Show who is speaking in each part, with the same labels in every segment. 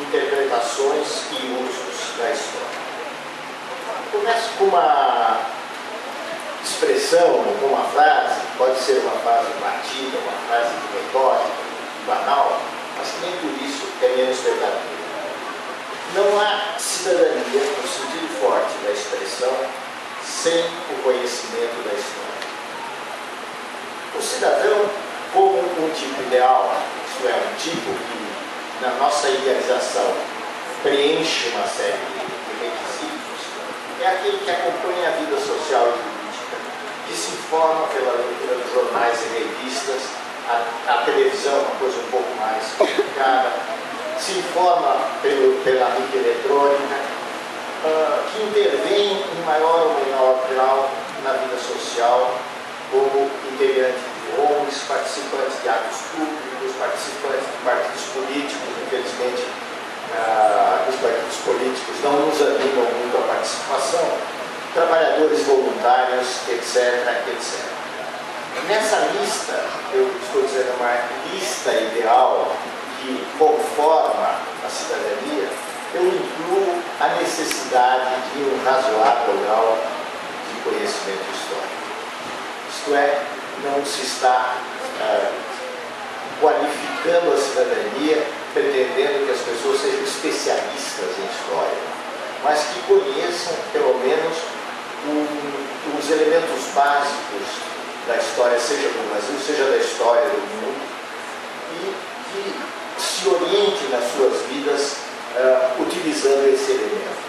Speaker 1: interpretações e usos da história. Começo com uma expressão, com uma frase, pode ser uma frase batida, uma frase retórica, banal, mas que nem por isso é menos verdadeira. Não há cidadania, no sentido forte da expressão, sem o conhecimento da história. O cidadão, como um tipo ideal, isto é, um tipo que, na nossa idealização, preenche uma série de requisitos, é aquele que acompanha a vida social e política, que se informa pela leitura dos jornais e revistas, a televisão é uma coisa um pouco mais complicada, se informa pela mídia eletrônica, que intervém em maior ou menor grau na vida social, como integrante de ONGs, participantes de atos públicos, participantes de partidos políticos. Infelizmente, os partidos políticos não nos animam muito a participação, trabalhadores voluntários, etc., etc. Nessa lista, eu estou dizendo uma lista ideal que conforma a cidadania, eu incluo a necessidade de um razoável grau de conhecimento histórico. Isto é, não se está qualificando a cidadania pretendendo que as pessoas sejam especialistas em história, mas que conheçam, pelo menos, os elementos básicos da história, seja do Brasil, seja da história do mundo, e que se oriente nas suas vidas utilizando esse elemento.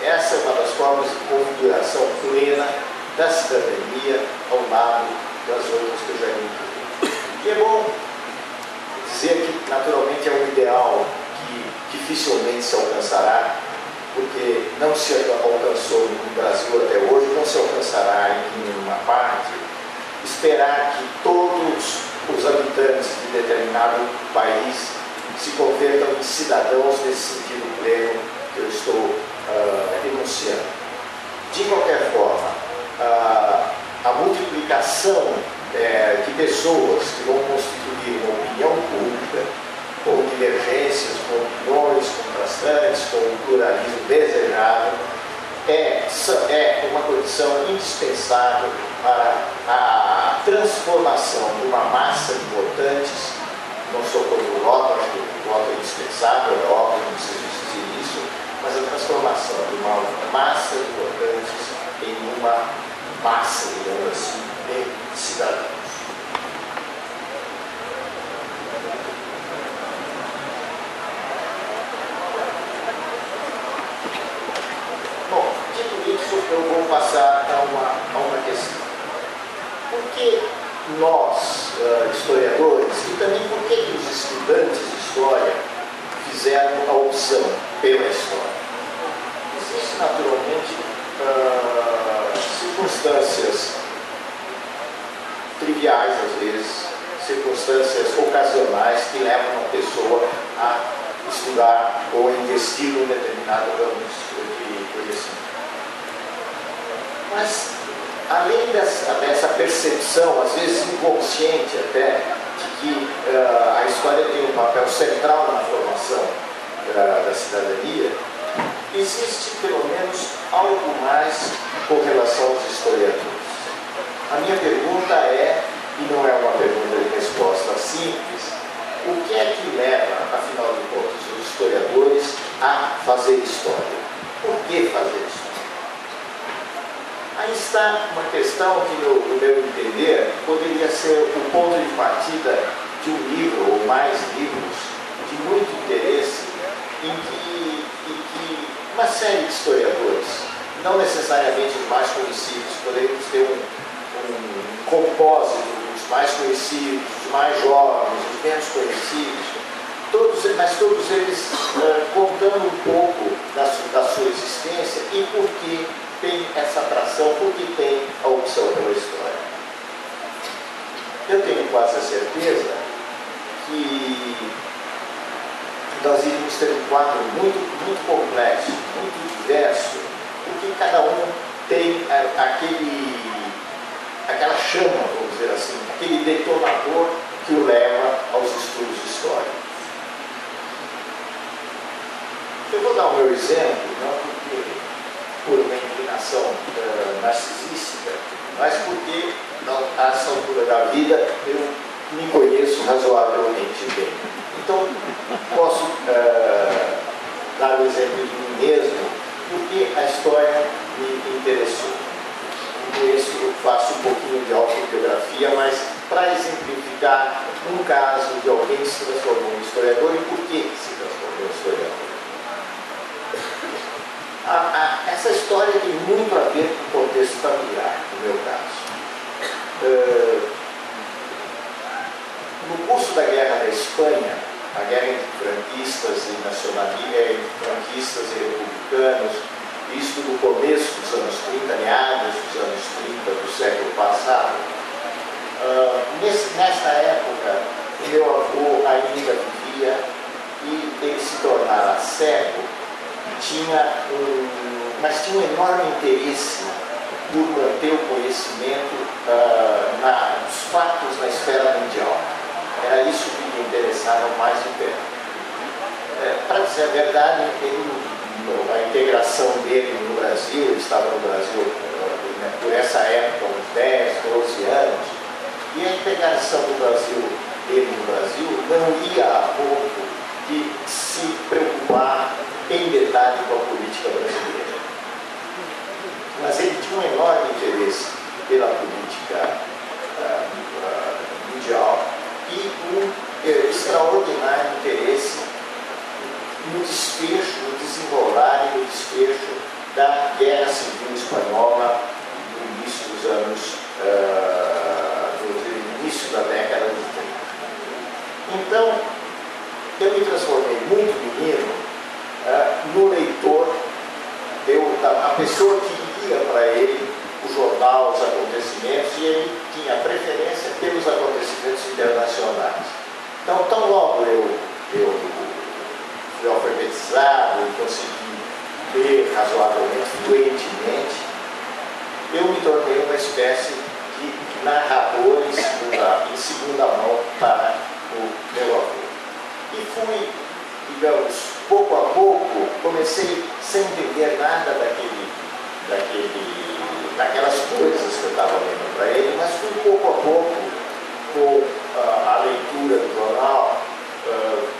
Speaker 1: Essa é uma das formas de configuração plena da cidadania ao lado das outras que eu já incluí. E é bom dizer que, naturalmente, é um ideal que dificilmente se alcançará, porque não se alcançou no Brasil até hoje, não se alcançará em nenhuma parte. Esperar que todos os habitantes de determinado país se convertam em cidadãos nesse sentido pleno que eu estou enunciando. De qualquer forma, a multiplicação de pessoas que vão constituir uma opinião pública, com divergências, com opiniões contrastantes, com um pluralismo desejável, é uma condição indispensável para a transformação de uma massa de votantes. Não sou contra o voto, acho que o voto é indispensável, é óbvio, não precisa existir isso, mas a transformação de uma massa de votantes em uma massa, digamos assim, de cidadãos. Bom, dito isso, eu vou passar a uma questão. Por que nós, historiadores, e também por que os estudantes de história fizeram a opção pela história? Existem, naturalmente, circunstâncias triviais, às vezes, circunstâncias ocasionais que levam uma pessoa a estudar ou a investir em um determinado ramo de conhecimento. Mas, além dessa percepção, às vezes inconsciente até, de que a história tem um papel central na formação da cidadania, existe pelo menos algo mais com relação aos historiadores. A minha pergunta é, e não é uma pergunta de resposta simples, o que é que leva, afinal de contas, os historiadores a fazer história? Por que fazer história? Aí está uma questão que, no meu entender, poderia ser o ponto de partida de um livro ou mais livros de muito interesse em que uma série de historiadores, não necessariamente os mais conhecidos, poderíamos ter um compósito dos mais conhecidos, dos mais jovens, dos menos conhecidos, mas todos eles contando um pouco da sua existência e por que tem essa atração, porque tem a opção pela história. Eu tenho quase a certeza que nós iríamos ter um quadro muito, muito complexo, muito diverso, porque cada um tem aquela chama, vamos dizer assim, aquele detonador que o leva aos estudos históricos. Eu vou dar o meu exemplo, não porque por uma inclinação narcisística, mas porque a essa altura da vida eu me conheço razoavelmente bem. Então, posso dar o exemplo de mim mesmo, porque a história me interessou. Com isso, eu faço um pouquinho de autobiografia, mas para exemplificar um caso de alguém que se transformou em historiador e por que se transformou em historiador. Essa história tem muito a ver com o contexto familiar, no meu caso. No curso da Guerra da Espanha, a guerra entre franquistas e nacionalistas, franquistas e republicanos, isto no começo dos anos 30, meados dos anos 30 do século passado, nessa época, o meu avô ainda vivia e ele se tornara cego, mas tinha um enorme interesse por manter o conhecimento dos fatos na esfera mundial. Era isso que me interessava mais de perto. Para dizer a verdade, a integração dele no Brasil, ele estava no Brasil por essa época, uns 10, 12 anos, e a integração dele no Brasil não ia a ponto de se preocupar em detalhe com a política brasileira. Mas ele tinha um enorme interesse pela política mundial e um extraordinário interesse no desfecho, no desenrolar e no desfecho da Guerra Civil Espanhola no início dos anos, no início da década de 30. Então, eu me transformei muito menino no leitor, a pessoa que lia para ele o jornal, os acontecimentos, e ele tinha preferência pelos acontecimentos internacionais. Então, tão logo eu fui alfabetizado e consegui ler razoavelmente, fluentemente, eu me tornei uma espécie de narrador em segunda mão para o meu avô. E fui, digamos, pouco a pouco, comecei sem entender nada daquelas coisas que eu estava lendo para ele, mas fui pouco a pouco, com a leitura do jornal,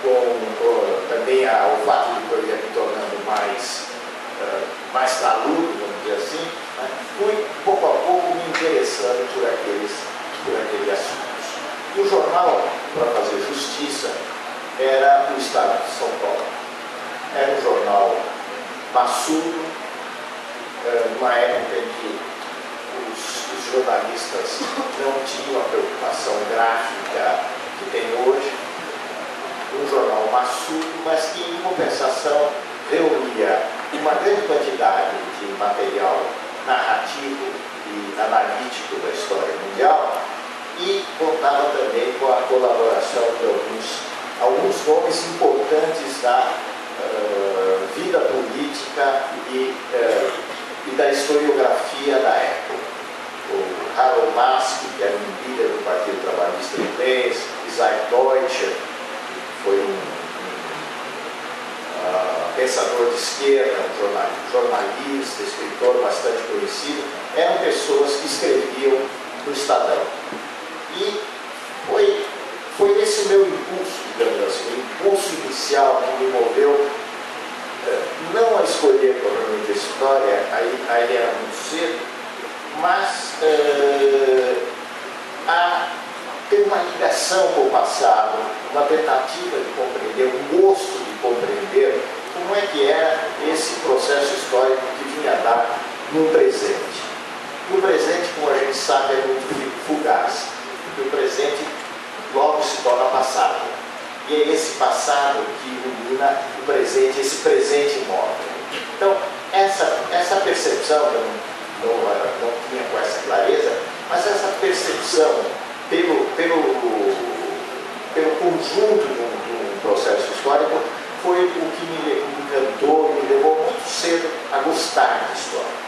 Speaker 1: com também o fato de que eu ia me tornando mais taludo, vamos dizer assim, né? Fui pouco a pouco me interessando por aqueles assuntos. E o jornal, para fazer justiça, era o Estado de São Paulo. Era um jornal maçudo, numa época em que os jornalistas não tinham a preocupação gráfica que tem hoje. Um jornal maçudo, mas que, em compensação, reunia uma grande quantidade de material narrativo e analítico da história mundial e contava também com a colaboração de alguns nomes importantes da vida política e da historiografia da época. O Harold Laski, que era um líder do Partido Trabalhista inglês, Isaac Deutscher, que foi um pensador de esquerda, um jornalista, escritor bastante conhecido, eram pessoas que escreviam no Estadão. E foi esse o meu impulso, digamos assim, o impulso inicial que me moveu, não a escolher propriamente a história, aí era muito cedo, mas a ter uma ligação com o passado, uma tentativa de compreender, um gosto de compreender como é que era esse processo histórico que vinha dar no presente. E o presente, como a gente sabe, é muito fugaz, porque o presente logo se torna passado. E é esse passado que ilumina o presente, esse presente imóvel. Então, essa percepção, eu não tinha com essa clareza, mas essa percepção pelo conjunto de um processo histórico foi o que me encantou, me levou muito cedo a gostar de história.